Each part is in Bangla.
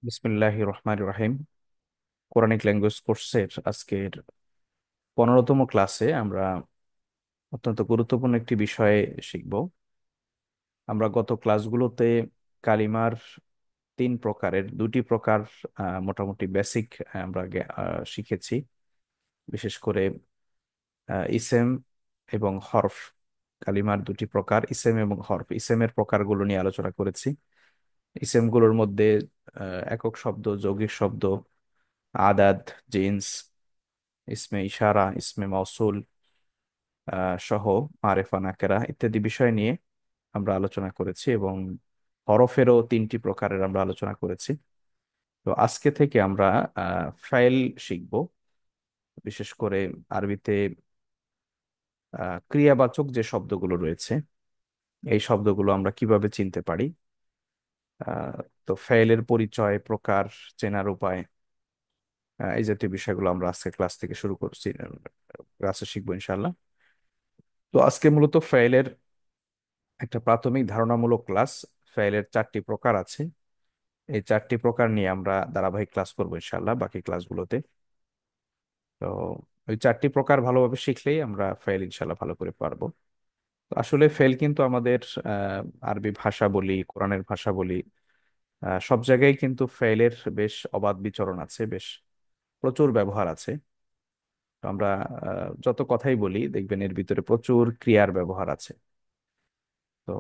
বিসমিল্লাহ রহমান রহিম। কোরআনিক ল্যাঙ্গুয়েজ কোর্সের আজকের 15তম ক্লাসে আমরা অত্যন্ত গুরুত্বপূর্ণ একটি বিষয়ে শিখব। আমরা গত ক্লাসগুলোতে কালিমার তিন প্রকারের দুটি প্রকার মোটামুটি বেসিক আমরা শিখেছি। বিশেষ করে ইসেম এবং হরফ। কালিমার দুটি প্রকার ইসেম এবং হরফ, ইসেমের প্রকারগুলো নিয়ে আলোচনা করেছি। ইসেমগুলোর মধ্যে একক শব্দ, যৌগিক শব্দ, আদাদ, জিন্স, ইসমে ইশারা, ইসমে মৌসুল সহ মারেফা নাকেরা ইত্যাদি বিষয় নিয়ে আমরা আলোচনা করেছি এবং হরফেরও তিনটি প্রকারের আমরা আলোচনা করেছি। তো আজকে থেকে আমরা ফাইল শিখব। বিশেষ করে আরবিতে ক্রিয়াবাচক যে শব্দগুলো রয়েছে এই শব্দগুলো আমরা কিভাবে চিনতে পারি। আহ, তো ফাইলের পরিচয়, প্রকার, চেনার উপায়, এই জাতীয় বিষয়গুলো আমরা আজকে ক্লাস থেকে শুরু করছি, ক্লাসে শিখবো ইনশাল্লাহ। তো আজকে মূলত ফাইলের একটা প্রাথমিক ধারণামূলক ক্লাস। ফাইলের চারটি প্রকার আছে। এই চারটি প্রকার নিয়ে আমরা ধারাবাহিক ক্লাস করবো ইনশাল্লাহ বাকি ক্লাসগুলোতে। তো ওই চারটি প্রকার ভালোভাবে শিখলেই আমরা ফাইল ইনশাল্লাহ ভালো করে পারবো। তো আসলে ফাইল কিন্তু আমাদের আরবি ভাষা বলি, কোরআনের ভাষা বলি, সব জায়গায় কিন্তু ফাইলের বেশ অবাধ বিচরণ আছে, বেশ প্রচুর ব্যবহার আছে। তো আমরা যত কথাই বলি দেখবেন এর ভিতরে প্রচুর ক্রিয়ার ব্যবহার আছে। তো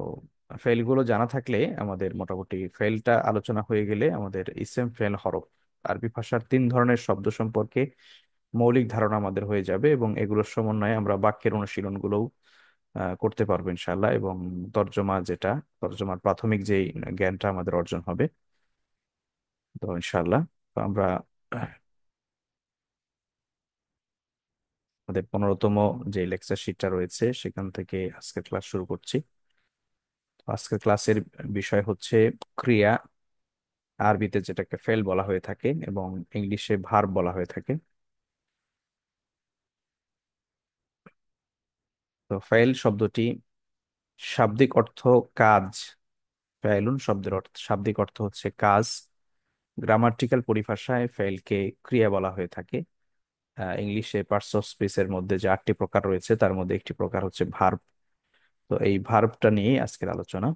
ফেলগুলো জানা থাকলে আমাদের মোটামুটি ফেলটা আলোচনা হয়ে গেলে আমাদের ইসেম, ফেল, হরফ আরবি ভাষার তিন ধরনের শব্দ সম্পর্কে মৌলিক ধারণা আমাদের হয়ে যাবে এবং এগুলোর সমন্বয়ে আমরা বাক্যের অনুশীলনগুলোও করতে পারবো ইনশাল্লাহ। এবং তর্জমা যেটা, তর্জমার প্রাথমিক যেই জ্ঞানটা আমাদের অর্জন হবে। তো ইনশাল্লাহ তো আমরা আমাদের 15তম যে লেকচার শিটটা রয়েছে সেখান থেকে আজকের ক্লাস শুরু করছি। তো আজকের ক্লাসের বিষয় হচ্ছে ক্রিয়া, আরবিতে যেটাকে ফেল বলা হয়ে থাকে এবং ইংলিশে ভার্ব বলা হয়ে থাকে। তো ফেল শব্দটি শাব্দিক অর্থ কাজ। ফেলুন শব্দের অর্থ, শাব্দিক অর্থ হচ্ছে কাজ। গ্রামাটিক্যাল পরিভাষায় ফেলকে ক্রিয়া বলা হয়ে থাকে। ইংলিশে পার্টস অফ স্পিচের মধ্যে যে 8টি প্রকার রয়েছে তার মধ্যে একটি প্রকার হচ্ছে ভার্ব। তো এই ভার্বটা নিয়ে আজকের আলোচনা।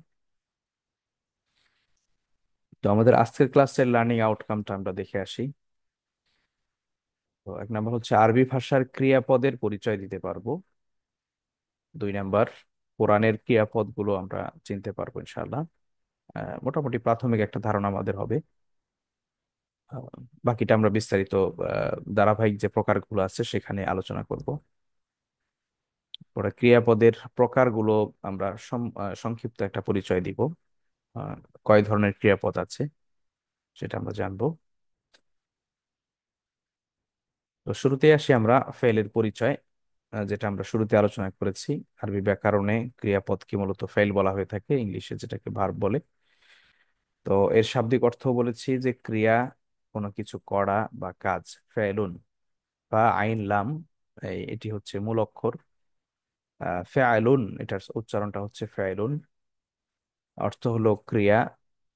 তো আমাদের আজকের ক্লাসের লার্নিং আউটকামটা আমরা দেখে আসি। তো 1 নম্বর হচ্ছে আরবি ভাষার ক্রিয়াপদের পরিচয় দিতে পারবো। 2 নম্বর, কোরআনের ক্রিয়াপদগুলো আমরা চিনতে পারবো ইনশাআল্লাহ। মোটামুটি প্রাথমিক একটা ধারণা আমাদের হবে। আহ, বাকিটা আমরা বিস্তারিত ধারাবাহিক যে প্রকারগুলো আছে সেখানে আলোচনা করব। পরে ক্রিয়াপদের প্রকারগুলো আমরা সংক্ষিপ্ত একটা পরিচয় দিব। আহ, কয় ধরনের ক্রিয়াপদ আছে সেটা আমরা জানবো। তো শুরুতেই আসি আমরা ফেলের পরিচয়, যেটা আমরা শুরুতে আলোচনা করেছি। আরবি ব্যাকরণে ক্রিয়াপদকে মূলত ফেল বলা হয়ে থাকে, ইংলিশে যেটাকে ভার্ব বলে। তো এর শাব্দিক অর্থ বলেছি যে ক্রিয়া, কোনো কিছু করা বা কাজ। ফেলুন বা আইন লাম, এটি হচ্ছে মূল অক্ষর। ফেআলুন, এটার উচ্চারণটা হচ্ছে ফেআলুন। অর্থ হলো ক্রিয়া,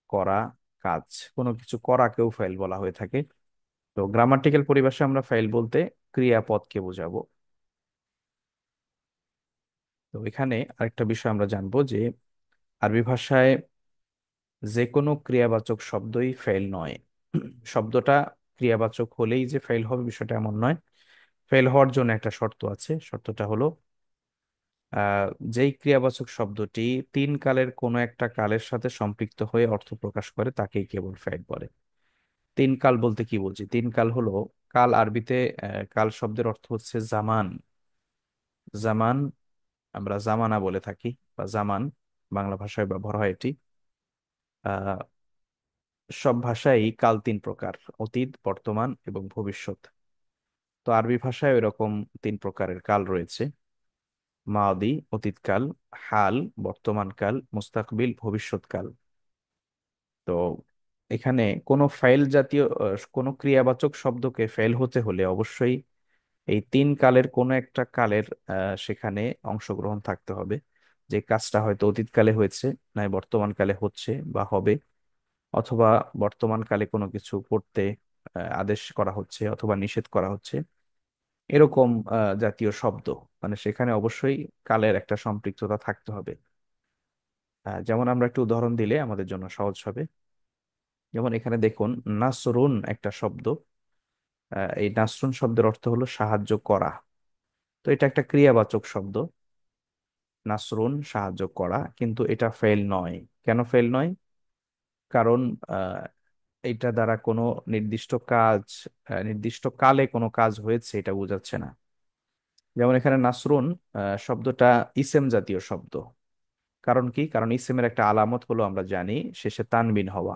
করা, কাজ। কোনো কিছু করাকেও ফাইল বলা হয়ে থাকে। তো গ্রামাটিক্যাল পরিভাষায় আমরা ফাইল বলতে ক্রিয়াপদকে বোঝাবো। তো এখানে আরেকটা বিষয় আমরা জানবো যে আরবি ভাষায় যে কোনো ক্রিয়াবাচক শব্দই ফেল নয়। শব্দটা ক্রিয়াবাচক হলেই যে ফেল হবে বিষয়টা এমন নয়। ফেল হওয়ার জন্য একটা শর্ত আছে। শর্তটা হলো আহ যেই ক্রিয়াবাচক শব্দটি তিন কালের কোনো একটা কালের সাথে সম্পৃক্ত হয়ে অর্থ প্রকাশ করে তাকেই কেবল ফেল বলে। তিন কাল বলতে কি বলছি? তিন কাল হলো কাল আরবিতে, কাল শব্দের অর্থ হচ্ছে জামান। জামান আমরা জামানা বলে থাকি বা জামান বাংলা ভাষায় ব্যবহার হয় এটি। আহ সব ভাষায় কাল তিন প্রকার: অতীত, বর্তমান এবং ভবিষ্যৎ। তো আরবি ভাষায় এরকম তিন প্রকারের কাল রয়েছে: মাদি অতীতকাল, হাল বর্তমানকাল, মুস্তাকবিল ভবিষ্যৎকাল। তো এখানে কোনো ফাইল জাতীয় কোনো ক্রিয়াবাচক শব্দকে ফেল হতে হলে অবশ্যই এই তিন কালের কোনো একটা কালের সেখানে অংশগ্রহণ থাকতে হবে। যে কাজটা হয়তো অতীতকালে হয়েছে, নাই বর্তমানকালে হচ্ছে বা হবে, অথবা বর্তমান কালে কোনো কিছু করতে আদেশ করা হচ্ছে অথবা নিষেধ করা হচ্ছে, এরকম জাতীয় শব্দ, মানে সেখানে অবশ্যই কালের একটা সম্পৃক্ততা থাকতে হবে। যেমন আমরা একটু উদাহরণ দিলে আমাদের জন্য সহজ হবে। যেমন এখানে দেখুন, নাসরুন একটা শব্দ। এই নাসরুন শব্দের অর্থ হলো সাহায্য করা। তো এটা একটা ক্রিয়াবাচক শব্দ। নাসরুন সাহায্য করা, কিন্তু এটা ফেল নয়। কেন ফেল নয়? কারণ আহ, এটা দ্বারা কোনো নির্দিষ্ট কাজ, নির্দিষ্ট কালে কোনো কাজ হয়েছে এটা বোঝাচ্ছে না। যেমন এখানে নাসরুন শব্দটা ইসেম জাতীয় শব্দ। কারণ কি? কারণ ইসেমের একটা আলামত হলো আমরা জানি শেষে তানবিন হওয়া।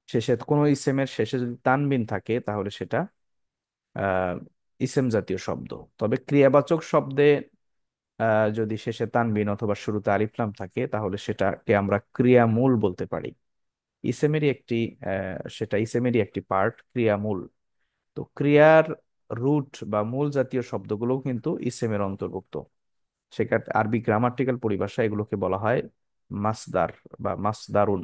শেষে কোনো ইসেমের শেষে যদি তানবিন থাকে তাহলে সেটা আহ ইসেম জাতীয় শব্দ। তবে ক্রিয়াবাচক শব্দে যদি শেষে তানবিন অথবা শুরুতে আলিফ লাম থাকে তাহলে সেটাকে আমরা ক্রিয়ামূল বলতে পারি। ইসেমেরই একটি সেটা ইসেমেরই একটি পার্ট, ক্রিয়ামূল। তো ক্রিয়ার রুট বা মূল জাতীয় শব্দগুলোও কিন্তু ইসেমের অন্তর্ভুক্ত। সেক্ষেত্রে আরবি গ্রামাটিক্যাল পরিভাষা এগুলোকে বলা হয় মাসদার বা মাসদারুন।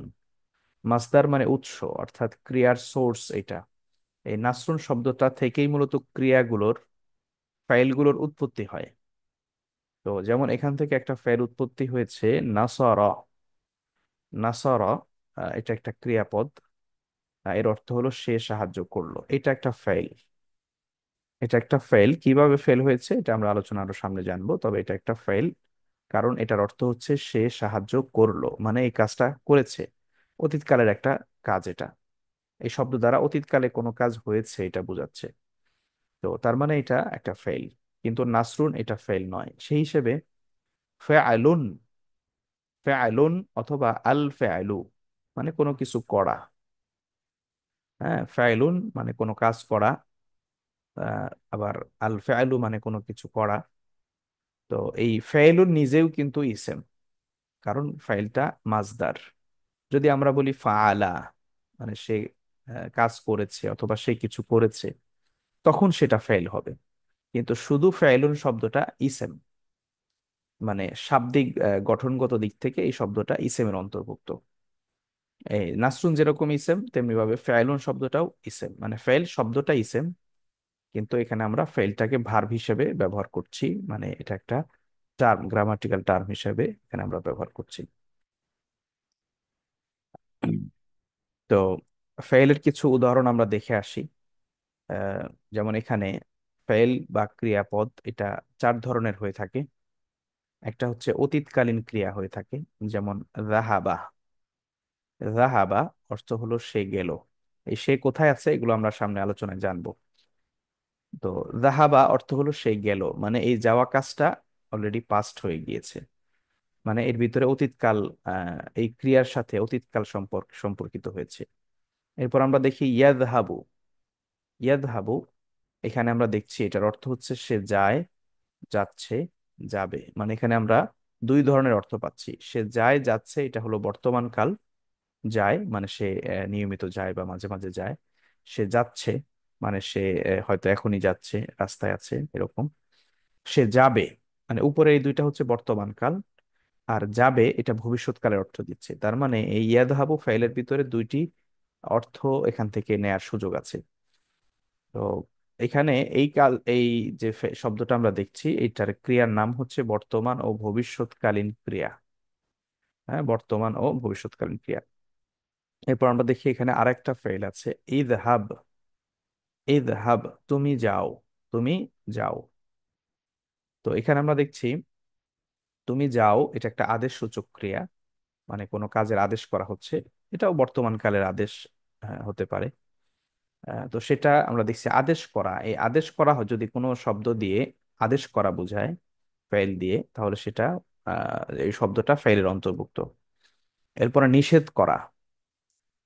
মাসদার মানে উৎস, অর্থাৎ ক্রিয়ার সোর্স এটা। এই নাসরুন শব্দটা থেকেই মূলত ক্রিয়াগুলোর, ফাইলগুলোর উৎপত্তি হয়। তো যেমন এখান থেকে একটা ফাইল উৎপত্তি হয়েছে, নাসারা। নাসারা এটা একটা ক্রিয়াপদ। এর অর্থ হলো সে সাহায্য করলো, এটা একটা ফাইল। এটা একটা ফেল। কিভাবে ফেল হয়েছে এটা আমরা আলোচনা আরো সামনে জানবো, তবে এটা একটা ফেল। কারণ এটার অর্থ হচ্ছে সে সাহায্য করলো, মানে এই কাজটা করেছে। অতীতকালের একটা কাজ এটা। এই শব্দ দ্বারা অতীতকালে কোনো কাজ হয়েছে এটা বোঝাচ্ছে। তো তার মানে এটা একটা ফেল। কিন্তু নাসরুন এটা ফেল নয়, সেই হিসেবে ফেআলুন, ফেআলুন অথবা আল ফেআলু মানে কোনো কিছু করা। হ্যাঁ, ফেআলুন মানে কোনো কাজ করা। আবার আল ফেআলু মানে কোনো কিছু করা। তো এই ফেইলুন নিজেও কিন্তু ইসেম, কারণ ফাইলটা মাজদার। যদি আমরা বলি ফাআলা, মানে সে কাজ করেছে অথবা সে কিছু করেছে, তখন সেটা ফেইল হবে। কিন্তু শুধু ফেইলুন শব্দটা ইসেম, মানে শাব্দিক গঠনগত দিক থেকে এই শব্দটা ইসেমের অন্তর্ভুক্ত। এই নাসরুন যেরকম ইসেম তেমনি ভাবে ফেইলুন শব্দটাও ইসেম, মানে ফেইল শব্দটা ইসেম, কিন্তু এখানে আমরা ফেইলটাকে ভার্ব হিসেবে ব্যবহার করছি। মানে এটা একটা টার্ম, গ্রামাটিক্যাল টার্ম হিসেবে এখানে আমরা ব্যবহার করছি। তো ফেইলের কিছু উদাহরণ আমরা দেখে আসি। আহ, যেমন এখানে ফেইল বা ক্রিয়াপদ এটা চার ধরনের হয়ে থাকে। একটা হচ্ছে অতীতকালীন ক্রিয়া হয়ে থাকে, যেমন রাহাবা। রাহাবা অর্থ হলো সে গেল। এই সে কোথায় আছে এগুলো আমরা সামনে আলোচনায় জানবো। তো রাহাবা অর্থ হলো সে গেল, মানে এই যাওয়া কাজটা অলরেডি পাস্ট হয়ে গিয়েছে। মানে এর ভিতরে অতীতকাল, এই ক্রিয়ার সাথে অতীতকাল সম্পর্কিত হয়েছে। এরপর আমরা দেখি ইয়াদহাবু। ইয়াদহাবু, এখানে আমরা দেখছি এটার অর্থ হচ্ছে সে যায়, যাচ্ছে, যাবে। মানে এখানে আমরা দুই ধরনের অর্থ পাচ্ছি। সে যায়, যাচ্ছে, এটা হলো বর্তমান কাল। যায় মানে সে নিয়মিত যায় বা মাঝে মাঝে যায়। সে যাচ্ছে মানে সে হয়তো এখনই যাচ্ছে, রাস্তায় আছে, এরকম। সে যাবে, মানে উপরে এই দুইটা হচ্ছে বর্তমান কাল, আর যাবে এটা ভবিষ্যৎকালের অর্থ দিচ্ছে। তার মানে এই ইয়াদহাবু ফাইলের ভিতরে দুইটি অর্থ এখান থেকে নেয়ার সুযোগ আছে। তো এখানে এই কাল, এই যে শব্দটা আমরা দেখছি এইটার ক্রিয়ার নাম হচ্ছে বর্তমান ও ভবিষ্যৎকালীন ক্রিয়া। হ্যাঁ, বর্তমান ও ভবিষ্যৎকালীন ক্রিয়া। এরপর আমরা দেখি এখানে আরেকটা ফেল আছে, ইযহাব। ইযহাব, তুমি যাও, তুমি যাও। তো এখানে আমরা দেখছি তুমি যাও এটা একটা আদেশ সূচক ক্রিয়া, মানে কোনো কাজের আদেশ করা হচ্ছে। এটাও বর্তমান কালের আদেশ হতে পারে। তো সেটা আমরা দেখছি আদেশ করা। এই আদেশ করা যদি কোনো শব্দ দিয়ে আদেশ করা বোঝায় ফাইল দিয়ে, তাহলে সেটা এই শব্দটা ফাইলের অন্তর্ভুক্ত। এরপরে নিষেধ করা।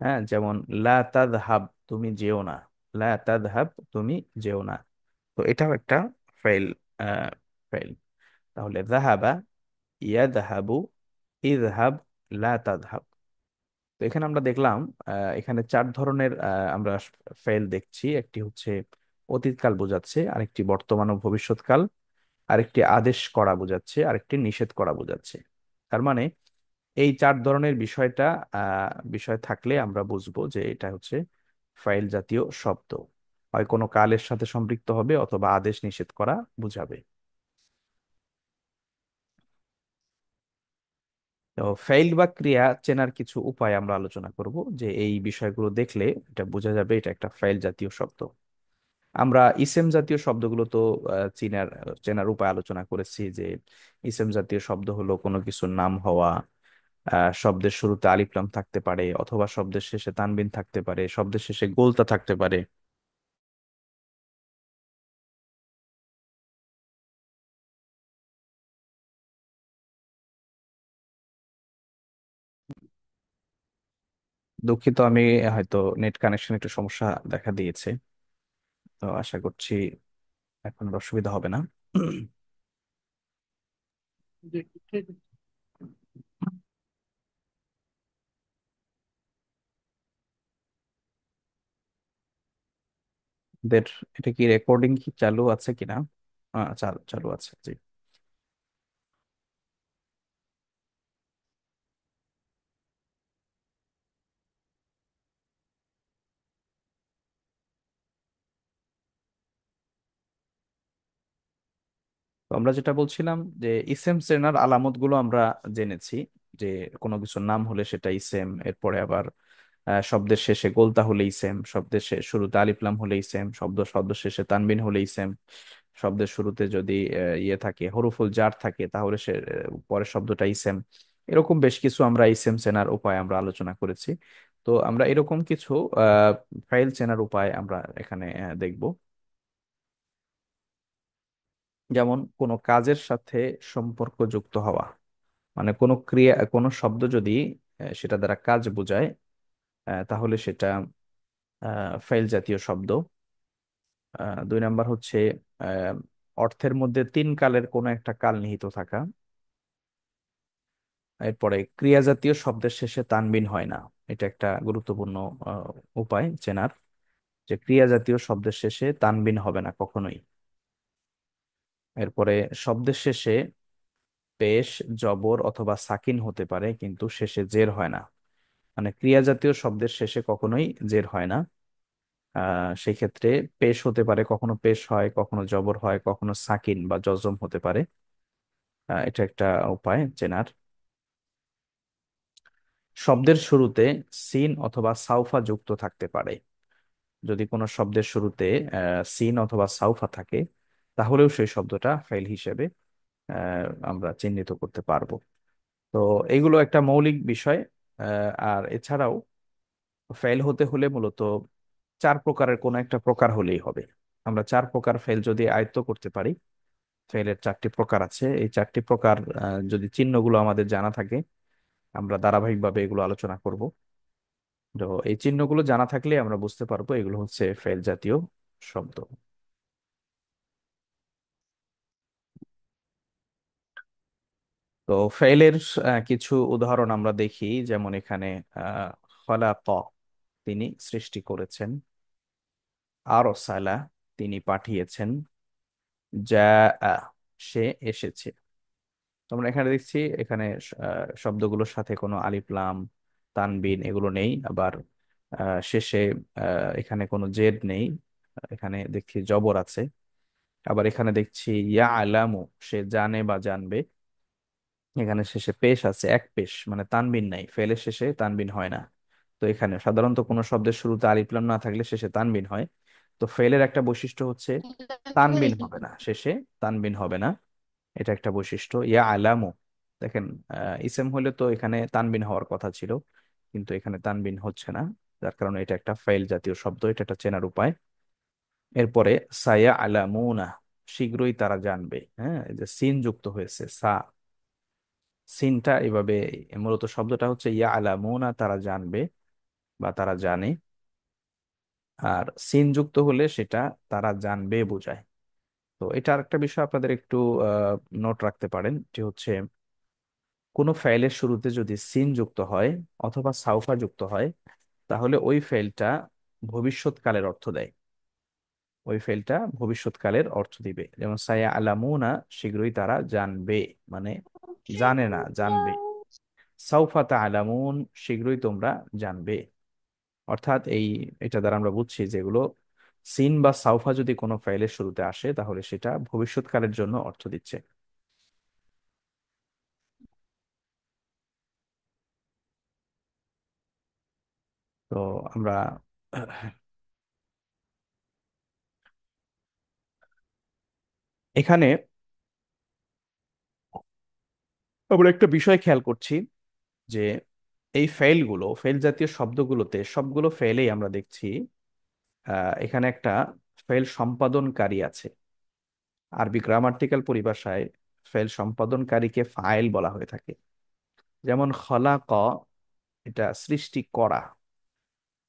হ্যাঁ, যেমন লা তাযহাব, তুমি যেও না। লা তাযহাব, তুমি যেও না। তো এটাও একটা ফাইল। ফাইল। তাহলে যাহাবা, ইয়াযহাবু, ইযহাব, লা তাযহাব। তো এখানে আমরা দেখলাম এখানে চার ধরনের আমরা ফেল দেখছি। একটি হচ্ছে অতীতকাল বোঝাচ্ছে, আরেকটি বর্তমান ও ভবিষ্যৎকাল, আরেকটি আদেশ করা বোঝাচ্ছে, আরেকটি নিষেধ করা বোঝাচ্ছে। তার মানে এই চার ধরনের বিষয় থাকলে আমরা বুঝবো যে এটা হচ্ছে ফাইল জাতীয় শব্দ। হয় কোনো কালের সাথে সম্পৃক্ত হবে অথবা আদেশ নিষেধ করা বুঝাবে। তো ফাইল বা ক্রিয়া চেনার কিছু উপায় আমরা আলোচনা করব, যে এই বিষয়গুলো দেখলে এটা বোঝা যাবে এটা একটা ফাইল জাতীয় শব্দ। আমরা ইসেম জাতীয় শব্দগুলো তো চেনার চেনার উপায় আলোচনা করেছি, যে ইসেম জাতীয় শব্দ হলো কোনো কিছুর নাম হওয়া, শব্দের শুরুতে আলিফ লাম থাকতে পারে, অথবা শব্দের শেষে তানবিন থাকতে পারে, শব্দের শেষে গোলতা থাকতে পারে। দুঃখিত, আমি হয়তো নেট কানেকশন একটু সমস্যা দেখা দিয়েছে, তো আশা করছি এখন আর অসুবিধা হবে না। দের এটা কি রেকর্ডিং কি চালু আছে কিনা? চালু চালু আছে, জি। তো আমরা যেটা বলছিলাম, যে ইসেম চেনার আলামত গুলো আমরা জেনেছি, যে কোনো কিছুর নাম হলে সেটা ইসেম, এরপরে আবার শব্দের শেষে গোলতা হলে ইসেম, শব্দের শুরুতে আলিফ লাম হলে ইসেম, শব্দ শেষে তানবিন হলে ইসেম, শব্দের শুরুতে যদি ইয়ে থাকে, হরফুল জার থাকে, তাহলে সে পরের শব্দটা ইসেম। এরকম বেশ কিছু আমরা ইসেম চেনার উপায় আমরা আলোচনা করেছি। তো আমরা এরকম কিছু আহ ফাইল চেনার উপায় আমরা এখানে দেখব। যেমন কোনো কাজের সাথে সম্পর্ক যুক্ত হওয়া, মানে কোনো ক্রিয়া, কোনো শব্দ যদি সেটা দ্বারা কাজ বোঝায়, তাহলে সেটা ফাইল জাতীয় শব্দ। দুই নাম্বার হচ্ছে আহ, অর্থের মধ্যে তিন কালের কোনো একটা কাল নিহিত থাকা। এরপরে ক্রিয়া জাতীয় শব্দের শেষে তানবিন হয় না, এটা একটা গুরুত্বপূর্ণ আহ, উপায় চেনার, যে ক্রিয়া জাতীয় শব্দের শেষে তানবিন হবে না কখনোই। এরপরে শব্দের শেষে পেশ, জবর অথবা সাকিন হতে পারে, কিন্তু শেষে জের হয় না। মানে ক্রিয়া জাতীয় শব্দের শেষে কখনোই জের হয় না। সেই ক্ষেত্রে পেশ হতে পারে, কখনো পেশ হয়, কখনো জবর হয়, কখনো সাকিন বা জজম হতে পারে। এটা একটা উপায় চেনার। শব্দের শুরুতে সিন অথবা সাউফা যুক্ত থাকতে পারে। যদি কোনো শব্দের শুরুতে সিন অথবা সাউফা থাকে, তাহলেও সেই শব্দটা ফাইল হিসেবে আমরা চিহ্নিত করতে পারবো। তো এইগুলো একটা মৌলিক বিষয়। আর এছাড়াও ফেল হতে হলে মূলত চার প্রকারের কোনো একটা প্রকার হলেই হবে। আমরা চার প্রকার ফেল যদি আয়ত্ত করতে পারি, ফেলের চারটি প্রকার আছে, এই চারটি প্রকার যদি চিহ্নগুলো আমাদের জানা থাকে, আমরা ধারাবাহিকভাবে এগুলো আলোচনা করব। তো এই চিহ্নগুলো জানা থাকলে আমরা বুঝতে পারবো এগুলো হচ্ছে ফেল জাতীয় শব্দ। তো ফেলের কিছু উদাহরণ আমরা দেখি, যেমন এখানে আহ খলাক, তিনি সৃষ্টি করেছেন। আরসালা, তিনি পাঠিয়েছেন। যা, সে এসেছে। তোমরা এখানে দেখছি, এখানে শব্দগুলোর সাথে কোনো আলিফ লাম, তানবিন এগুলো নেই। আবার শেষে এখানে কোনো জেড নেই। এখানে দেখছি জবর আছে। আবার এখানে দেখছি ইয়া আলামু, সে জানে বা জানবে। এখানে শেষে পেশ আছে, এক পেশ, মানে তানবিন নাই, ফেলের শেষে তানবিন হয় না। তো এখানে সাধারণত কোনো শব্দের শুরুতে আলিফ লাম না থাকলে শেষে তানবিন হয়। তো ফেলের একটা বৈশিষ্ট্য হচ্ছে তানবিন হবে না শেষে, তানবিন হবে না। এটা একটা বৈশিষ্ট্য। ইয়া আলামু, দেখেন ইসেম হলে তো এখানে তানবিন হওয়ার কথা ছিল, কিন্তু এখানে তানবিন হচ্ছে না, যার কারণে এটা একটা ফাইল জাতীয় শব্দ। এটা একটা চেনার উপায়। এরপরে সায়া আলামুনা, শীঘ্রই তারা জানবে। হ্যাঁ, এই যে সিন যুক্ত হয়েছে, সিনটা এভাবে, মূলত শব্দটা হচ্ছে ইয়া আলামুনা, তারা জানবে বা তারা জানে। আর সিন যুক্ত হলে সেটা তারা জানবে বোঝায়। তো এটা আরেকটা বিষয় আপনাদের একটু নোট রাখতে পারেন, যে হচ্ছে কোনো ফাইলের শুরুতে যদি সিন যুক্ত হয় অথবা সাউফা যুক্ত হয়, তাহলে ওই ফাইলটা ভবিষ্যৎকালের অর্থ দেয়। ওই ফাইলটা ভবিষ্যৎকালের অর্থ দিবে। যেমন সায়া আলামুনা, শীঘ্রই তারা জানবে, মানে জানে না, জানবে। সাউফা তা'লামুন, শীঘ্রই তোমরা জানবে। অর্থাৎ এটা দ্বারা আমরা বুঝছি যেগুলো সিন বা সাউফা যদি কোনো ফাইলের শুরুতে আসে তাহলে সেটা ভবিষ্যৎকালের জন্য অর্থ দিচ্ছে। তো আমরা এখানে আমরা একটা বিষয় খেয়াল করছি যে এই ফেল জাতীয় শব্দগুলোতে সবগুলো ফেলেই আমরা দেখছি এখানে একটা ফেল সম্পাদনকারী আছে। আরবি গ্রামাটিক্যাল পরিভাষায় ফেল সম্পাদনকারীকে ফাইল বলা হয়ে থাকে। যেমন খলাক, এটা সৃষ্টি করা।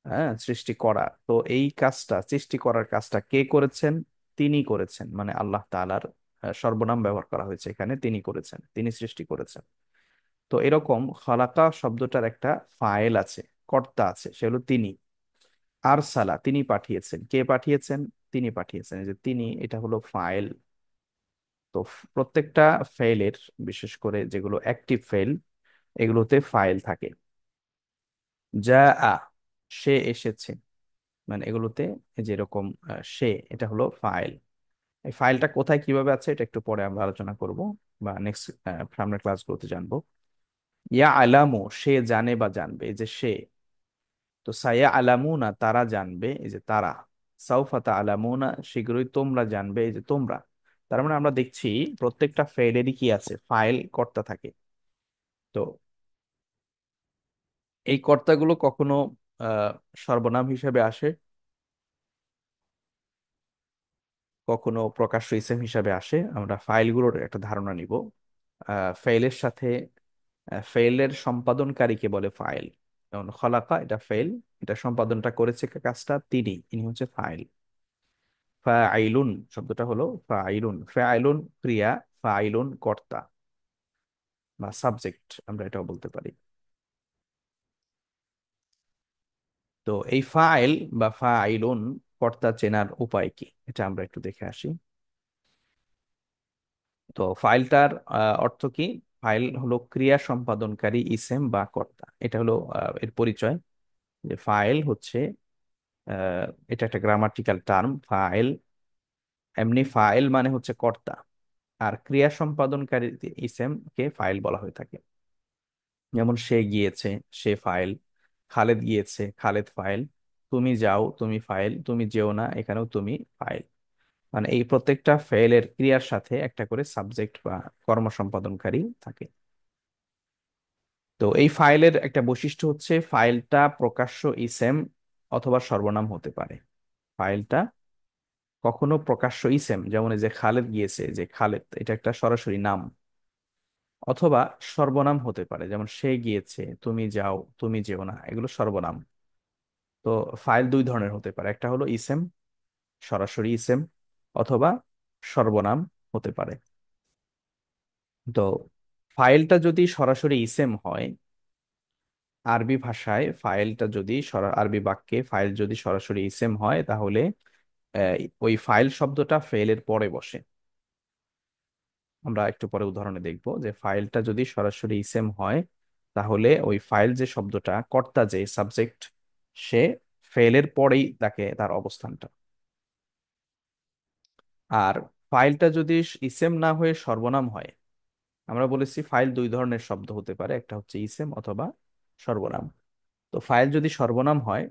হ্যাঁ, সৃষ্টি করা। তো এই কাজটা, সৃষ্টি করার কাজটা কে করেছেন? তিনি করেছেন, মানে আল্লাহ তাআলার সর্বনাম ব্যবহার করা হয়েছে এখানে। তিনি করেছেন, তিনি সৃষ্টি করেছেন। তো এরকম খলাকা শব্দটার একটা ফাইল আছে, কর্তা আছে, সে হলো তিনি। আরসালা, তিনি পাঠিয়েছেন। কে পাঠিয়েছেন? তিনি পাঠিয়েছেন। এই যে তিনি, এটা হলো ফাইল। তো প্রত্যেকটা ফেইলের, বিশেষ করে যেগুলো অ্যাক্টিভ ফেইল, এগুলোতে ফাইল থাকে। যা আ, সে এসেছে, মানে এগুলোতে যেরকম সে, এটা হলো ফাইল। এই ফাইলটা কোথায় কিভাবে আছে এটা একটু পরে আমরা আলোচনা করব, বা নেক্সট সামনের ক্লাসগুলোতে জানবো। ইয়া আলামু, সে জানে বা জানবে, এই যে সে। তো সায়া আলামুনা, তারা জানবে, এই যে তারা। সাউফা আলামুনা, শীঘ্রই তোমরা জানবে, এই যে তোমরা। তার মানে আমরা দেখছি প্রত্যেকটা ফেলেরই কি আছে, ফাইল কর্তা থাকে। তো এই কর্তাগুলো কখনো আহ সর্বনাম হিসেবে আসে, কখনো প্রকাশ্য ইসেম হিসাবে আসে। আমরা ফাইলগুলোর একটা ধারণা নিব। ফাইলের সাথে ফাইলের সম্পাদনকারীকে বলে ফাইল। যেমন খলাকা, এটা ফাইল, এটা সম্পাদনটা করেছে, কাজটা তিনি, ইনি হচ্ছে ফাইল। ফাইলুন শব্দটা হলো ফাইলুন। ফাইলুন ক্রিয়া, ফাইলুন কর্তা বা সাবজেক্ট, আমরা এটাও বলতে পারি। তো এই ফাইল বা ফাইলুন কর্তা চেনার উপায় কি, এটা আমরা একটু দেখে আসি। তো ফাইলটার অর্থ কি? ফাইল হলো ক্রিয়া সম্পাদনকারী ইসেম বা কর্তা, এটা হলো এর পরিচয়। যে ফাইল হচ্ছে, এটা একটা গ্রামাটিক্যাল টার্ম, ফাইল। এমনি ফাইল মানে হচ্ছে কর্তা, আর ক্রিয়া সম্পাদনকারী ইসেম কে ফাইল বলা হয়ে থাকে। যেমন সে গিয়েছে, সে ফাইল। খালেদ গিয়েছে, খালেদ ফাইল। তুমি যাও, তুমি ফাইল। তুমি যেও না, এখানেও তুমি ফাইল। মানে এই প্রত্যেকটা ফেলের ক্রিয়ার সাথে একটা করে সাবজেক্ট বা কর্ম সম্পাদনকারী থাকে। তো এই ফাইলের একটা বৈশিষ্ট্য হচ্ছে ফাইলটা প্রকাশ্য ইসেম অথবা সর্বনাম হতে পারে। ফাইলটা কখনো প্রকাশ্য ইসেম, যেমন এই যে খালেদ গিয়েছে, যে খালেদ, এটা একটা সরাসরি নাম। অথবা সর্বনাম হতে পারে, যেমন সে গিয়েছে, তুমি যাও, তুমি যেও না, এগুলো সর্বনাম। তো ফাইল দুই ধরনের হতে পারে, একটা হলো ইসেম, সরাসরি ইসেম, অথবা সর্বনাম হতে পারে। তো ফাইলটা যদি সরাসরি ইসেম হয়, আরবি ভাষায় ফাইলটা যদি আরবি বাক্যে ফাইল যদি সরাসরি ইসেম হয়, তাহলে আহ, ওই ফাইল শব্দটা ফেলের পরে বসে। আমরা একটু পরে উদাহরণে দেখব যে ফাইলটা যদি সরাসরি ইসেম হয়, তাহলে ওই ফাইল যে শব্দটা, কর্তা যে সাবজেক্ট, সে ফেলের পরেই তাকে তার অবস্থানটা। আর ফাইলটা যদি ইসেম না হয়ে সর্বনাম হয়, আমরা বলেছি ফাইল দুই ধরনের শব্দ হতে পারে, একটা হচ্ছে ইসেম অথবা সর্বনাম। তো ফাইল যদি সর্বনাম হয়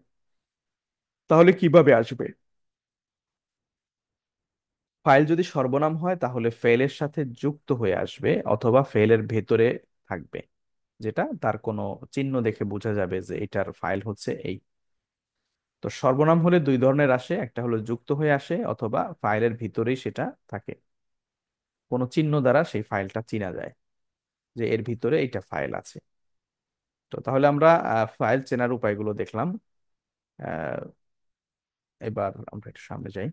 তাহলে কিভাবে আসবে? ফাইল যদি সর্বনাম হয় তাহলে ফেলের সাথে যুক্ত হয়ে আসবে, অথবা ফেলের ভেতরে থাকবে, যেটা তার কোনো চিহ্ন দেখে বোঝা যাবে যে এটার ফাইল হচ্ছে এই। তো সর্বনাম হলে দুই ধরনের আসে, একটা হলো যুক্ত হয়ে আসে, অথবা ফাইলের ভিতরেই সেটা থাকে। কোনো চিহ্ন দ্বারা সেই ফাইলটা চেনা যায় যে এর ভিতরে এটা ফাইল আছে। তো তাহলে আমরা ফাইল চেনার উপায়গুলো দেখলাম। আহ, এবার আমরা একটু সামনে যাই,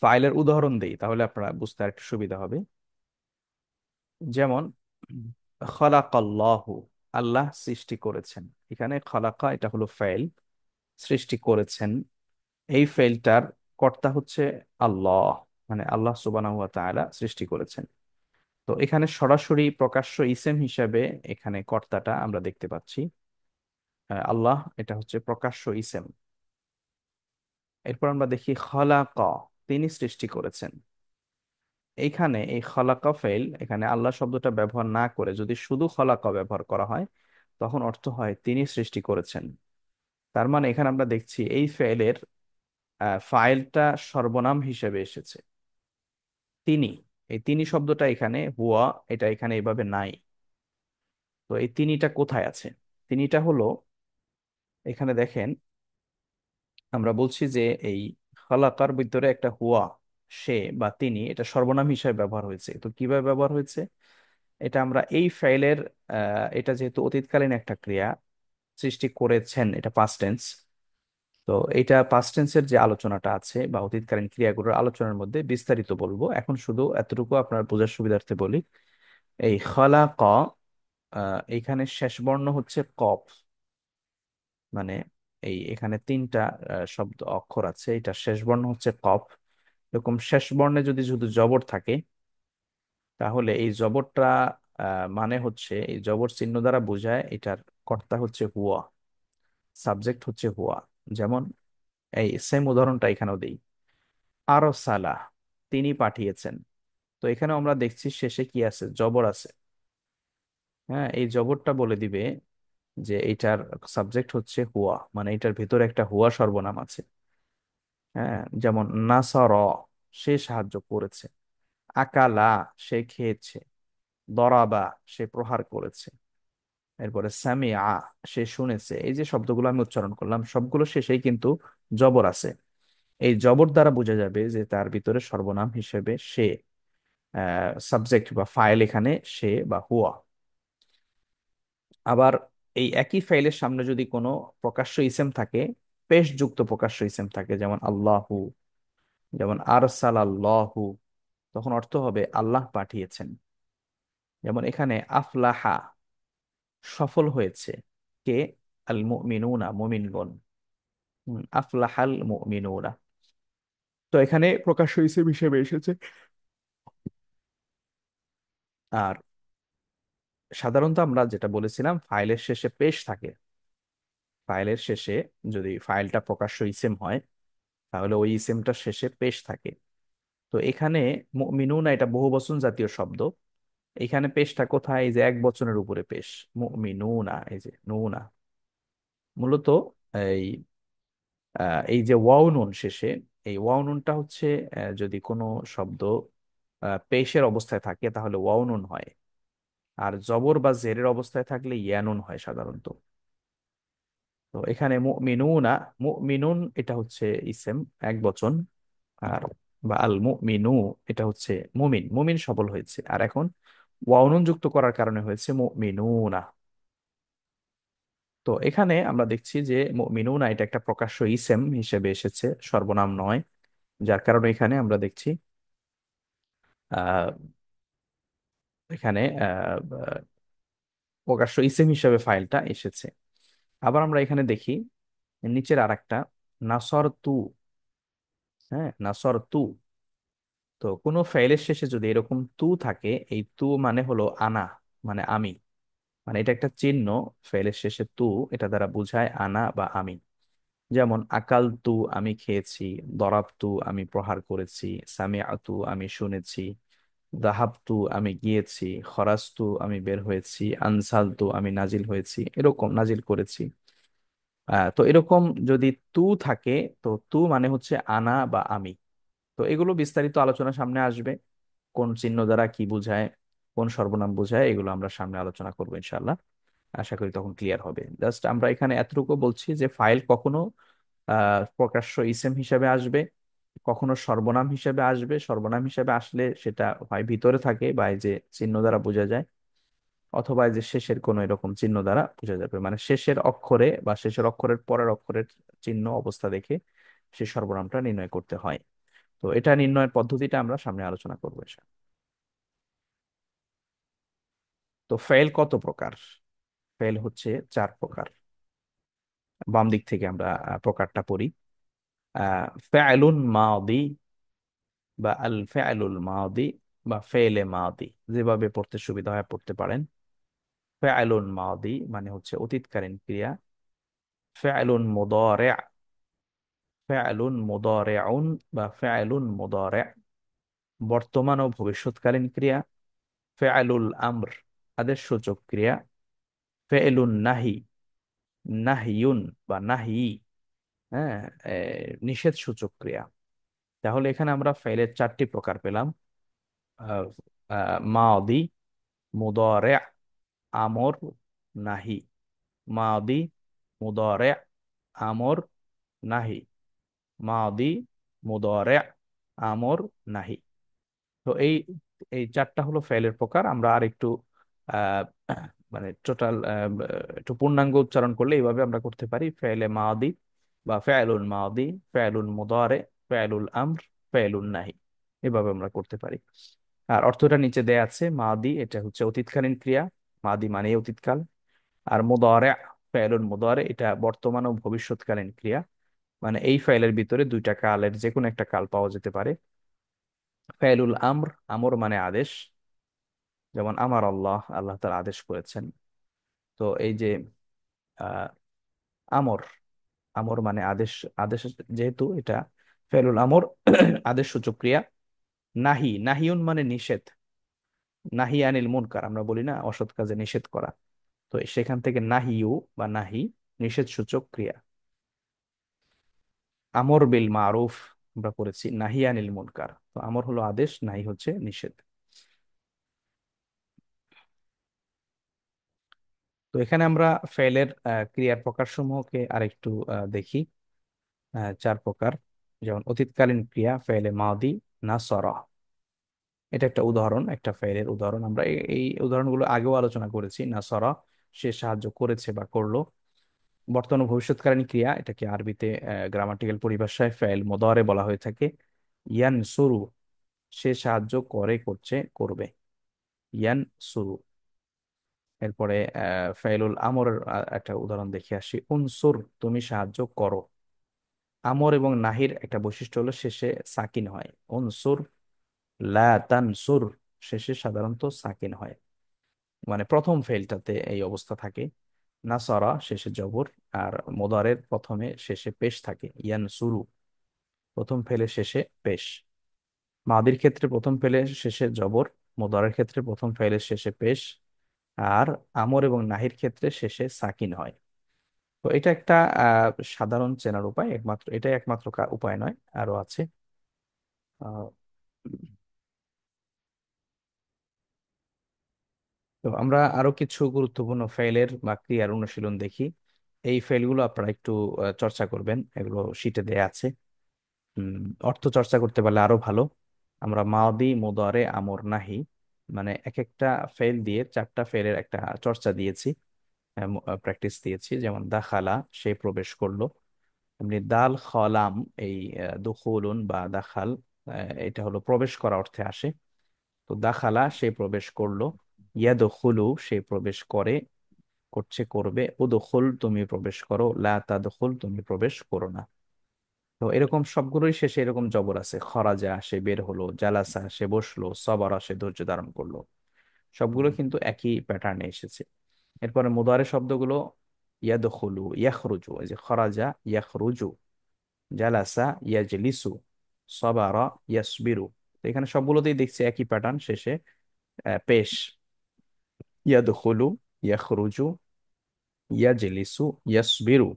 ফাইলের উদাহরণ দেই, তাহলে আপনারা বুঝতে আর একটু সুবিধা হবে। যেমন খালাকাল্লাহু, আল্লাহ সৃষ্টি করেছেন। এখানে খালাকা, এটা হলো ফাইল, সৃষ্টি করেছেন। এই ফাইলটার কর্তা হচ্ছে আল্লাহ, মানে আল্লাহ সুবহানাহু ওয়া তাআলা সৃষ্টি করেছেন। তো এখানে সরাসরি প্রকাশ্য ইসেম হিসাবে এখানে কর্তাটা আমরা দেখতে পাচ্ছি আল্লাহ, এটা হচ্ছে প্রকাশ্য ইসেম। এরপর আমরা দেখি খলাক, তিনি সৃষ্টি করেছেন। এইখানে এই খলাকা ফেল, এখানে আল্লাহ শব্দটা ব্যবহার না করে যদি শুধু খলাকা ব্যবহার করা হয় তখন অর্থ হয় তিনি সৃষ্টি করেছেন। তার মানে এখানে আমরা দেখছি এই ফেলের ফাইলটা সর্বনাম হিসেবে এসেছে তিনি। এই তিনি শব্দটা এখানে হুয়া, এটা এখানে এভাবে নাই। তো এই তিনিটা কোথায় আছে? তিনিটা হলো, এখানে দেখেন আমরা বলছি যে এই খালাকার ভিতরে একটা হুয়া, সে বা তিনি, এটা সর্বনাম হিসেবে ব্যবহার হয়েছে। তো কিভাবে ব্যবহার হয়েছে? এটা আমরা এই ফাইলের এটা যেহেতু অতীতকালীন একটা ক্রিয়া, সৃষ্টি করেছেন, এটা পাস্ট টেন্স। তো এটা পাস্ট টেন্সের যে আলোচনাটা আছে বা অতীতকালীন ক্রিয়াগুলোর আলোচনার মধ্যে বিস্তারিত বলবো, এখন শুধু এতটুকু আপনার বোঝার সুবিধার্থে বলি। এই খালাক, এইখানে শেষ বর্ণ হচ্ছে কফ। মানে এখানে তিনটা শব্দ অক্ষর আছে, এটা শেষ বর্ণ হচ্ছে কফ। এরকম শেষ বর্ণে যদি শুধু জবর থাকে তাহলে এই জবরটা মানে হচ্ছে, এই জবর চিহ্ন দ্বারা বোঝায় এটার কর্তা হচ্ছে হুয়া, সাবজেক্ট হচ্ছে হুয়া। যেমন এই সেম উদাহরণটা এখানেও দেই, আরো সালা, তিনি পাঠিয়েছেন। তো এখানে আমরা দেখছি শেষে কি আছে, জবর আছে। হ্যাঁ, এই জবরটা বলে দিবে যে এটার সাবজেক্ট হচ্ছে হুয়া, মানে এটার ভিতরে একটা হুয়া সর্বনাম আছে। হ্যাঁ, যেমন নাসার, সে সাহায্য করেছে। আকালা, সে খেয়েছে। দরাবা, সে প্রহার করেছে। এরপরে সামিআ, সে শুনেছে। এই যে শব্দগুলো আমি উচ্চারণ করলাম সবগুলো শেষেই কিন্তু জবর আছে। এই জবর দ্বারা বোঝা যাবে যে তার ভিতরে সর্বনাম হিসেবে সে, সাবজেক্ট বা ফাইল এখানে সে বা হুয়া। আবার এই একই ফাইলের সামনে যদি কোনো প্রকাশ্য ইসেম থাকে, পেশযুক্ত প্রকাশ্য ইসেম থাকে, যেমন আল্লাহু, যেমন আরসালাল্লাহু, তখন অর্থ হবে আল্লাহ পাঠিয়েছেন। যেমন এখানে আফলাহা, সফল হয়েছে। কে? আল মুমিনুনা, মুমিনগণ। আফলাহাল মুমিনুনা। তো এখানে প্রকাশ্য ইসেম হিসেবে এসেছে। আর সাধারণত আমরা যেটা বলেছিলাম, ফাইলের শেষে পেশ থাকে। ফাইলের শেষে যদি ফাইলটা প্রকাশ্য ইসেম হয় তাহলে ওই ইসেমটা শেষে পেশ থাকে। তো এখানে মুমিনুনা এটা বহুবচন জাতীয় শব্দ। এখানে পেশটা কোথায়? এই যে এক বচনের উপরে পেশ, মুমিনুনা, এই যে নুনা। মূলত এই এই যে ওয়াও নুন শেষে, এই ওয়াও নুনটা হচ্ছে যদি কোনো শব্দ পেশের অবস্থায় থাকে তাহলে ওয়াও নুন হয়। আর জবর বা জেরের অবস্থায় থাকলে ইয়ানুন হয় সাধারণত। তো এখানে মুমিনুনা, মুমিনুন এটা হচ্ছে ইসেম, এক বচন। আর বা আল মুমিনু, এটা হচ্ছে মুমিন, মুমিন সবল হয়েছে। আর এখন ওয়াও নুন যুক্ত করার কারণে হয়েছে মুমিনুনা। তো এখানে আমরা দেখছি যে মুমিনুনা এটা একটা প্রকাশ্য ইসেম হিসেবে এসেছে, সর্বনাম নয়। যার কারণে এখানে আমরা দেখছি আহ এখানে প্রকাশ্য ইসেম হিসেবে ফাইলটা এসেছে। আবার আমরা এখানে দেখি নিচের আরেকটা নাসর তু। হ্যাঁ, নাসর তু। তো কোনো ফাইলের শেষে যদি এরকম তু থাকে, এই তু মানে হলো আনা, মানে আমি, মানে এটা একটা চিহ্ন। ফাইলের শেষে তু, এটা দ্বারা বোঝায় আনা বা আমি। যেমন আকাল তু, আমি খেয়েছি। দরাব তু, আমি প্রহার করেছি। সামিআতু, আমি শুনেছি। দাহাবতু, আমি গিয়েছি। খরাস্তু, আমি বের হয়েছি। আনসালতু, আমি নাজিল হয়েছি, এরকম নাজিল করেছি। তো এরকম যদি তু থাকে, তো তু মানে হচ্ছে আনা বা আমি। তো এগুলো বিস্তারিত আলোচনা সামনে আসবে, কোন চিহ্ন দ্বারা কি বোঝায়, কোন সর্বনাম বোঝায়, এগুলো আমরা সামনে আলোচনা করবো ইনশাল্লাহ। আশা করি তখন ক্লিয়ার হবে। জাস্ট আমরা এখানে এতটুকু বলছি যে ফাইল কখনো প্রকাশ্য ইসেম হিসাবে আসবে, কখনো সর্বনাম হিসাবে আসবে। সর্বনাম হিসাবে আসলে সেটা হয় ভিতরে থাকে বা এই যে চিহ্ন দ্বারা বোঝা যায়, অথবা এই যে শেষের কোনো এরকম চিহ্ন দ্বারা বোঝা যাবে, মানে শেষের অক্ষরে বা শেষের অক্ষরের পরের অক্ষরের চিহ্ন অবস্থা দেখে সে সর্বনামটা নির্ণয় করতে হয়। তো এটা নির্ণয়ের পদ্ধতিটা আমরা সামনে আলোচনা করবো তো ফেল কত প্রকার? ফেল হচ্ছে চার প্রকার। বাম দিক থেকে আমরা প্রকারটা পড়ি। ফেলুন মাদি বা আল ফেলুল মাদি বা ফেলে মাদি, যেভাবে পড়তে সুবিধা হয় পড়তে পারেন। ফেআলুন মাদি মানে হচ্ছে অতীতকালীন ক্রিয়া। ফেআলুন মুদারি', ফেআলুন মুদারিউন বা ফেআলুন মুদারি', বর্তমান ও ভবিষ্যৎকালীন ক্রিয়া। ফেআলুল আমর, আদেশসূচক ক্রিয়া। ফেআলুন নাহি, নাহিয়ুন বা নাহি, হ্যাঁ, নিষেধ সূচক ক্রিয়া। তাহলে এখানে আমরা ফেলের চারটি প্রকার পেলাম: আহ, মাদি, মুদারে', আমর, নাহি। মাদি, মুদারে', আমর, নাহি। মাদি, মুদারে', আমর, নাহি। তো এই এই চারটা হলো ফেলের প্রকার। আমরা আর একটু আহ মানে টোটাল একটু পূর্ণাঙ্গ উচ্চারণ করলে এইভাবে আমরা করতে পারি: ফেলে মাদি বা ফেলুল মাদি, ফেলুল মুদারে, ফেলুল আমর, ফেলুল নাহি। এভাবে আমরা করতে পারি। আর অর্থটা নিচে দেয়া আছে। মাদি এটা হচ্ছে অতীতকালীন ক্রিয়া, মাদি মানে অতীতকাল। আর মুদারে, ফেলুল মুদারে এটা বর্তমান ও ভবিষ্যৎকালীন ক্রিয়া। মানে এই ফাইলের ভিতরে দুইটা কালের যে কোনো একটা কাল পাওয়া যেতে পারে। ফেলুল আমর, আমর মানে আদেশ, যেমন আমার আল্লাহ, আল্লাহ তাআলা আদেশ করেছেন। তো এই যে আহ, আমর, আমর মানে আদেশ, আদেশ যেহেতু এটা ফেলুল আমর আদেশ সূচক ক্রিয়া। নাহি, নাহিউন মানে নিষেধ, নাহি আনিল মুনকার আমরা বলি না, অসৎ কাজে নিষেধ করা। তো সেখান থেকে নাহিউ বা নাহি, নিষেধ সূচক ক্রিয়া। আমর বিল মারুফ আমরা করেছি, নাহি আনিল মুনকার। তো আমর হলো আদেশ, নাহি হচ্ছে নিষেধ। তো এখানে আমরা ফেলের ক্রিয়ার প্রকারসমূহকে আরেকটু দেখি। চার প্রকার। যেমন অতীতকালীন ক্রিয়া ফেলে মাদি, নাসরা, এটা একটা উদাহরণ, একটা ফেলের উদাহরণ। আমরা এই উদাহরণগুলো আগেও আলোচনা করেছি। নাসরা, সে সাহায্য করেছে বা করলো। বর্তমান ও ভবিষ্যৎকালীন ক্রিয়া, এটাকে আরবিতে গ্রামাটিক্যাল পরিভাষায় ফেল মুদারে বলা হয়ে থাকে। ইয়ানসুরু, সে সাহায্য করে, করছে, করবে। ইয়ানসুরু। এরপরে ফেলুল আমরের একটা উদাহরণ দেখে আসি। উনসুর, তুমি সাহায্য করো। আমর এবং নাহির একটা বৈশিষ্ট্য হলো শেষে সাকিন হয়। উনসুর, লা তানসুর, শেষে সাধারণত সাকিন হয়। মানে প্রথম ফেলটাতে এই অবস্থা থাকে। নাসারা শেষে জবর, আর মোদারের প্রথমে শেষে পেশ থাকে। ইয়ানসুরু, প্রথম ফেলে শেষে পেশ। মাদির ক্ষেত্রে প্রথম ফেলে শেষে জবর, মোদারের ক্ষেত্রে প্রথম ফেলে শেষে পেশ, আর আমর এবং নাহির ক্ষেত্রে শেষে সাকিন হয়। তো এটা একটা সাধারণ চেনার উপায়, একমাত্র এটাই একমাত্র উপায় নয়, আরো আছে। আহ, তো আমরা আরো কিছু গুরুত্বপূর্ণ ফেলের বা ক্রিয়ার অনুশীলন দেখি। এই ফেলগুলো আপনারা একটু চর্চা করবেন, এগুলো শিটে দেয়া আছে। উম, অর্থ চর্চা করতে পারলে আরো ভালো। আমরা মাদি, মুদারে, আমর, নাহি, মানে এক একটা ফেল দিয়ে চারটা ফেলের একটা চর্চা দিয়েছি, প্র্যাকটিস দিয়েছি। যেমন দাখালা, সে প্রবেশ করলো। এমনি দাল খলাম, এই দুখুলুন বা দাখাল, এটা হলো প্রবেশ করা অর্থে আসে। তো দাখালা, সে প্রবেশ করলো। ইয়াদখুলু, সে প্রবেশ করে, করছে, করবে। উদখুল, তুমি প্রবেশ করো। লা তাদখুল, তুমি প্রবেশ করো না। তো এরকম সবগুলোই শেষে এরকম জবর আছে। খরাজা, সে বের হলো। জালাসা, সে বসলো। সবরা, সে ধৈর্য ধারণ করলো। সবগুলো কিন্তু একই প্যাটার্নে এসেছে। এরপরে মুদারে শব্দগুলো: ইয়াদখুলু, ইয়াখরুজু, এই যে খরাজা, ইয়াখরুজু। জালাসা, ইয়াজলিসু। সবারা, ইয়াসবিরু। তো এখানে সবগুলোতেই দেখছি একই প্যাটার্ন, শেষে পেশ। ইয়াদখুলু, ইয়াখরুজু, ইয়াজলিসু, ইয়াসবিরু।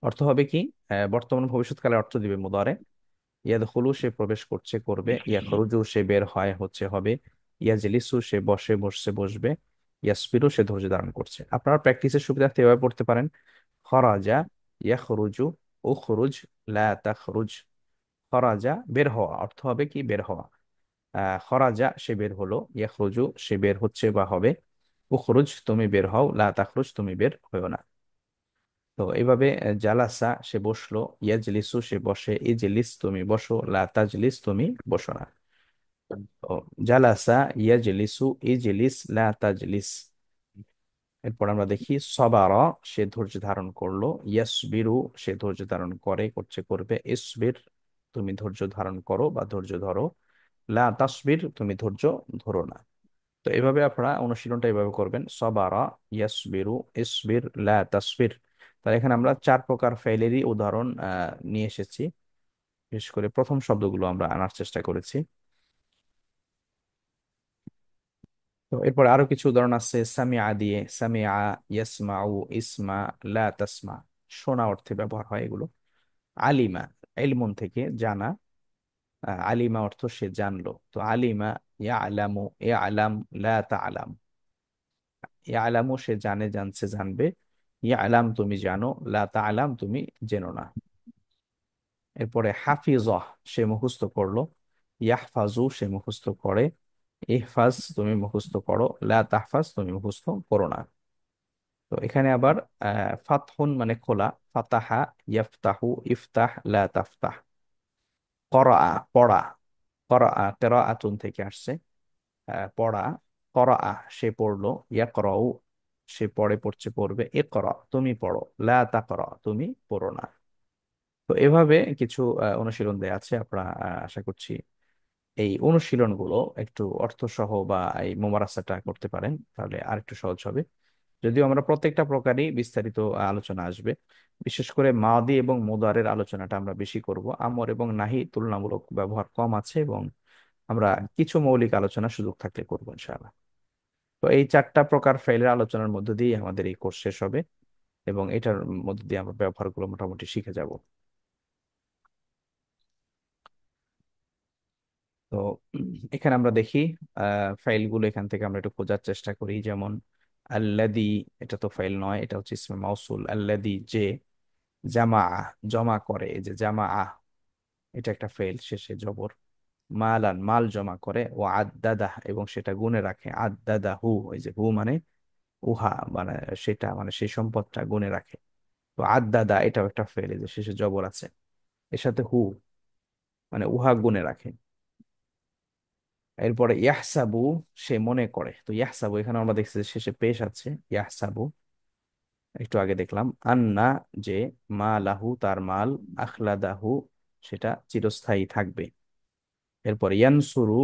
অর্থ হবে কি? বর্তমান ভবিষ্যৎকালে অর্থ দিবে মুদারে। ইয়াদখুলু, সে প্রবেশ করছে, করবে। ইয়াখরুজু, সে বের হয়, হচ্ছে, হবে। ইয়াজলিসু, সে বসে, বসছে, বসবে। ইয়াসবিরু, সে ধৈর্য ধারণ করছে। আপনারা প্র্যাকটিসের সুবিধার্থে এভাবে পড়তে পারেন: খরাজা, ইয়াখরুজু, উখরুজ, লা তাখরুজ। খরাজা, বের হওয়া, অর্থ হবে কি? বের হওয়া। খরাজা, সে বের হলো। ইয়াখরুজু, সে বের হচ্ছে বা হবে। উখরুজ, তুমি বের হও। লা তাখরুজ, তুমি বের হও না। তো এইভাবে জালাসা, সে বসলো। ইয়াজলিসু, সে বসে। ইজলিস, তুমি বসো। লা তাজলিস, তুমি বসো না। তো জালাসা, ইয়াজলিসু, ইজলিস, লা তাজলিস। এরপর আমরা দেখি সবারা, সে ধৈর্য ধারণ করলো। ইয়াসবিরু, সে ধৈর্য ধারণ করে, করছে, করবে। ইসবির, তুমি ধৈর্য ধারণ করো বা ধৈর্য ধরো। লা তাসবির, তুমি ধৈর্য ধরো না। তো এভাবে আপনারা অনুশীলনটা এভাবে করবেন, সবারা ইয়াসবিরু ইসবির লা তাসবির। তাহলে এখানে আমরা 4 প্রকার ফেলেরই উদাহরণ নিয়ে এসেছি। বিশেষ করে প্রথম শব্দগুলো আমরা আনার চেষ্টা করেছি। তো এরপর আরো কিছু উদাহরণ আছে সামিআ দিয়ে, সামিআ, ইয়াসমাউ, ইসমা, লা তাসমা, শোনা অর্থে ব্যবহার হয় এগুলো। আলিমা, ইলমুন থেকে জানা, আলিমা অর্থ সে জানলো, তো আলিমা ইয়ালামু, ইয়ালাম, লা তাআলাম। ইয়ালামু সে জানে, জানছে, জানবে। ইয়ালাম তুমি জানো, লা তাআলাম তুমি জেনো না। এরপরে হাফিজহ সে মুখস্থ করলো, ইয়াহফাজু সে মুখস্থ করে, ইহফাজ তুমি মুখস্থ করো, লা তাহফাজ তুমি মুখস্থ করো না। তো এখানে আবার ফাতহুন মানে খোলা, ফাতাহা, ইয়াফতাহু, ইফতাহ, লা তাফতাহ। করা, পড়া, করা, কেরাআতুন থেকে আসছে, পড়া। করা সে পড়লো, ইয়াকরাউ সে পড়ে, পড়ছে, পড়বে, ইকরা তুমি পড়ো, লা তাকরা তুমি পড়ো না। তো এভাবে কিছু অনুশীলন দেয়া আছে, আপনারা আশা করছি এই অনুশীলনগুলো একটু অর্থসহ বা এই মোমারাসাটা করতে পারেন, তাহলে আর একটু সহজ হবে। যদিও আমরা প্রত্যেকটা প্রকারই বিস্তারিত আলোচনা আসবে, বিশেষ করে মাদি এবং মুদারের আলোচনাটা আমরা বেশি করব। আমর এবং নাহি তুলনামূলক ব্যবহার কম আছে, এবং আমরা কিছু মৌলিক আলোচনা সুযোগ থাকলে করবো ইনশাআল্লাহ। তো এই 4টা প্রকার ফাইলের আলোচনার মধ্য দিয়ে আমাদের এই কোর্স শেষ হবে, এবং এটার মধ্য দিয়ে আমরা ব্যবহারগুলো মোটামুটি শিখে যাব। তো এখানে আমরা দেখি ফাইলগুলো, এখান থেকে আমরা একটু খোঁজার চেষ্টা করি। যেমন আল্লাদি, এটা তো ফাইল নয়, এটা হচ্ছে ইসমে মাউসুল। আল্লাদি যে, জামা, জমা করে, এই যে জামা, এটা একটা ফেল, শেষে জবর। মালান মাল জমা করে, ও আদাদা এবং সেটা গুণে রাখে, আদাদা হু, এই যে হু মানে উহা, মানে সেটা মানে সেই সম্পদটা গুণে রাখে। তো আদাদা এটাও একটা ফেল, এই যে শেষে জবর আছে, এর সাথে হু মানে উহা গুণে রাখে। এরপরে ইয়াহসাবু সে মনে করে, তো ইয়াহসাবু এখানে আমরা দেখছি যে শেষে পেশ আছে, ইয়াহসাবু একটু আগে দেখলাম। আন্না যে, মা লাহু তার মাল, আখলাদাহু সেটা চিরস্থায়ী থাকবে। এরপর ইয়ানসুরু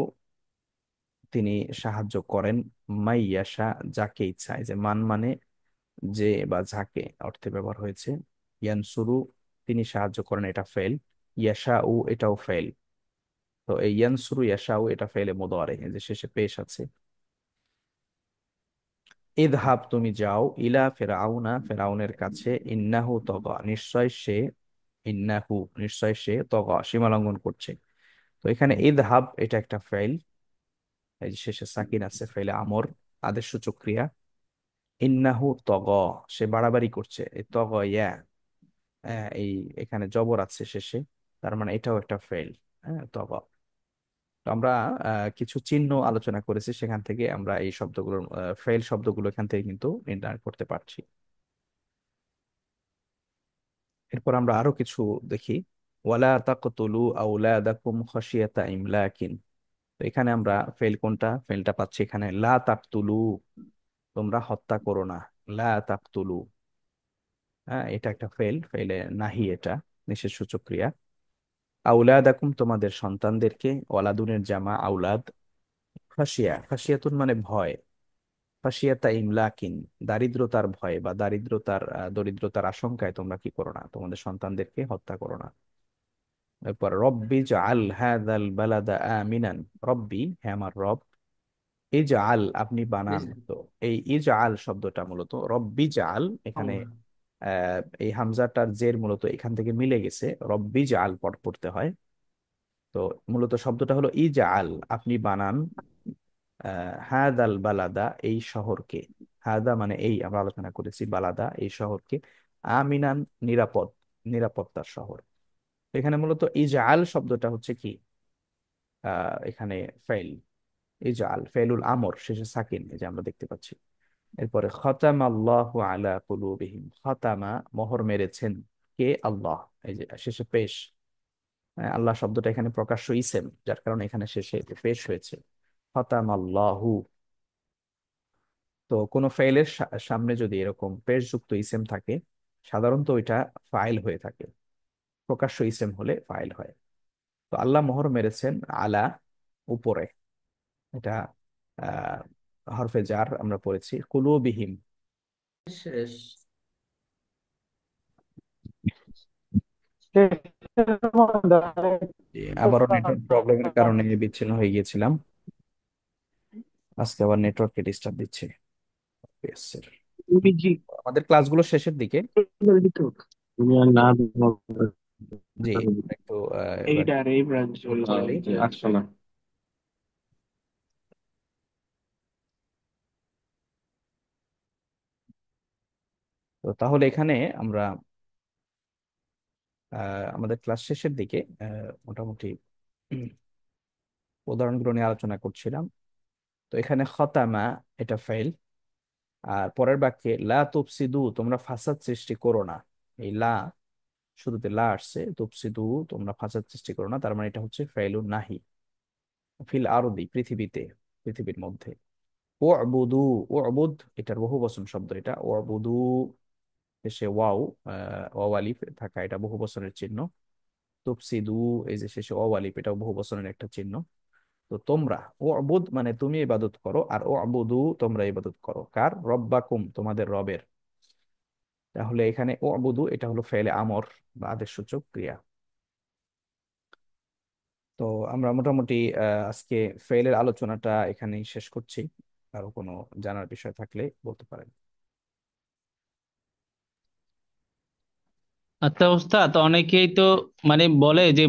তিনি সাহায্য করেন, মাইয়াশা যাকে ইচ্ছা, এই যে মান মানে যে বা যাকে অর্থে ব্যবহার হয়েছে। ইয়ানসুরু তিনি সাহায্য করেন, এটা ফেল। ইয়াশাউ এটাও ফেল। তো এই ইয়ানসুরু ইয়াশাউ এটা ফেলে মুদারে, এই যে শেষে পেশ আছে। ইদহাব তুমি যাও, ইলা ফেরাউনা ফেরাউনের কাছে, ইন্নাহু তগা নিশ্চয় সে, ইন্নাহু নিশ্চয় সে, তগা সীমা লঙ্ঘন করছে। তো এখানে ইদহাব এটা একটা ফেল, এই যে শেষে সাকিন আছে, ফেলে আমর, আদেশসূচক ক্রিয়া। ইন্নাহু তগ সে বাড়াবাড়ি করছে, এই তগ ইয়া, এই এখানে জবর আছে শেষে, তার মানে এটাও একটা ফেল। হ্যাঁ, তগ। তো আমরা কিছু চিহ্ন আলোচনা করেছি, সেখান থেকে আমরা এই শব্দগুলোর ফেল শব্দগুলো এখান থেকে কিন্তু নির্ধারণ করতে পারছি। এরপর আমরা আরো কিছু দেখি। ওয়ালা তাকতুলু আওলাদাকুম খাশিয়াতা ইমলাকিন। তো এখানে আমরা ফেল কোনটা, ফেলটা পাচ্ছি এখানে, লা তাকতুলু তোমরা হত্যা করো না, লা তাকতুলু। হ্যাঁ, এটা একটা ফেল, ফেলে নাহি এটা নিষেধ সূচক ক্রিয়া। আউলাদাকুম তোমাদের সন্তানদেরকে, ওয়ালাদুনের জামা আউলাদ। খাসিয়া, খাসিয়াতুন মানে ভয়, খাসিয়াতা ইমলাকিন দারিদ্রতার ভয় বা দরিদ্রতার আশঙ্কায় তোমরা কি করো না, তোমাদের সন্তানদেরকে হত্যা করো না। এরপর রব্বি জাআল হাযাল বালাদা আমিনান, রব্বি হ্যাঁ আমার রব, ইজআল আপনি বানান। তো এই ইজআল শব্দটা মূলত রব্বি জাআল, এখানে এই হামজাটার জের মূলত এখান থেকে মিলে গেছে, রব্বি জাআল পড়তে হয়। তো মূলত শব্দটা হলো ইজআল আপনি বানান, হাদাল বালাদা এই শহরকে, হাদা মানে এই, আমরা আলোচনা করেছি বালাদা এই শহরকে, আমিনান নিরাপদ, নিরাপত্তার শহর। এখানে মূলত ইজআল শব্দটা হচ্ছে কি, এখানে ফেল, ইজআল ফেলুল আমর শেষে সাকিন, এই যে আমরা দেখতে পাচ্ছি। এরপরে খতাম আল্লাহু আলা কুলুবিহিম, খতামা মোহর মেরেছেন, কে, আল্লাহ, এই যে শেষে পেশ। আল্লাহ শব্দটা এখানে প্রকাশ্য ইসেম, যার কারণে এখানে শেষে পেশ হয়েছে, খতাম আল্লাহু। তো কোন ফাইলের সামনে যদি এরকম পেশযুক্ত ইসেম থাকে, সাধারণত ওইটা ফাইল হয়ে থাকে, প্রকাশ্য ইসেম হলে ফাইল হয়। তো আল্লাহ মোহর মেরেছেন, আলা উপরে। এটা হরফে জার আমরা পড়েছি কুলুবিহিম। শেষ। আবারও নেটওয়ার্ক প্রবলেমের কারণে বিচ্ছিন্ন হয়ে গিয়েছিলাম। আজকে আবার নেটওয়ার্কে ডিস্টার্ব দিচ্ছে। Yes, sir। বিজি আমাদের ক্লাসগুলো শেষের দিকে। করে দিত। তুমি আর না জি, একটু এবার এইটা আর এই ব্রাঞ্চ করে দিই। আসছো না। তো তাহলে এখানে আমরা আমাদের ক্লাস শেষের দিকে মোটামুটি উম, উদাহরণগুলো নিয়ে আলোচনা করছিলাম। তো এখানে খতামা, এটা ফেল। আর পরের বাক্যে লা তুফসিদু, তোমরা ফাসাদ সৃষ্টি করো না। এই লা, শুরুতে লা আসছে, তুফসিদু তোমরা ফাসাদ সৃষ্টি করো না, তার মানে এটা হচ্ছে ফেলু নাহি। ফিল আরদি, পৃথিবীতে, পৃথিবীর মধ্যে। ওয়াবুদু, ওয়াবুদ এটার বহু বচন শব্দ। এটা ওয়াবুদু, শেষে ওয়াও, ওয়াও আলিফ থাকা, এটা বহু বচনের চিহ্ন। তুফসিদু, এই যে শেষে ওয়াও আলিফ, এটাও বহু বচনের একটা চিহ্ন। তো তোমরা, ওয়াবুদ মানে তুমি ইবাদত করো, আর ওয়াবুদু তোমরা ইবাদত করো কার? রব্বাকুম, তোমাদের রবের। তাহলে এখানে ওয়াবুদু এটা হলো ফেলে আমর বা আদেশসূচক ক্রিয়া। তো আমরা মোটামুটি আজকে ফেলের আলোচনাটা এখানেই শেষ করছি। আরো কোনো জানার বিষয় থাকলে বলতে পারেন। আচ্ছা ওস্তাদ, অনেকেই তো মানে বলে যে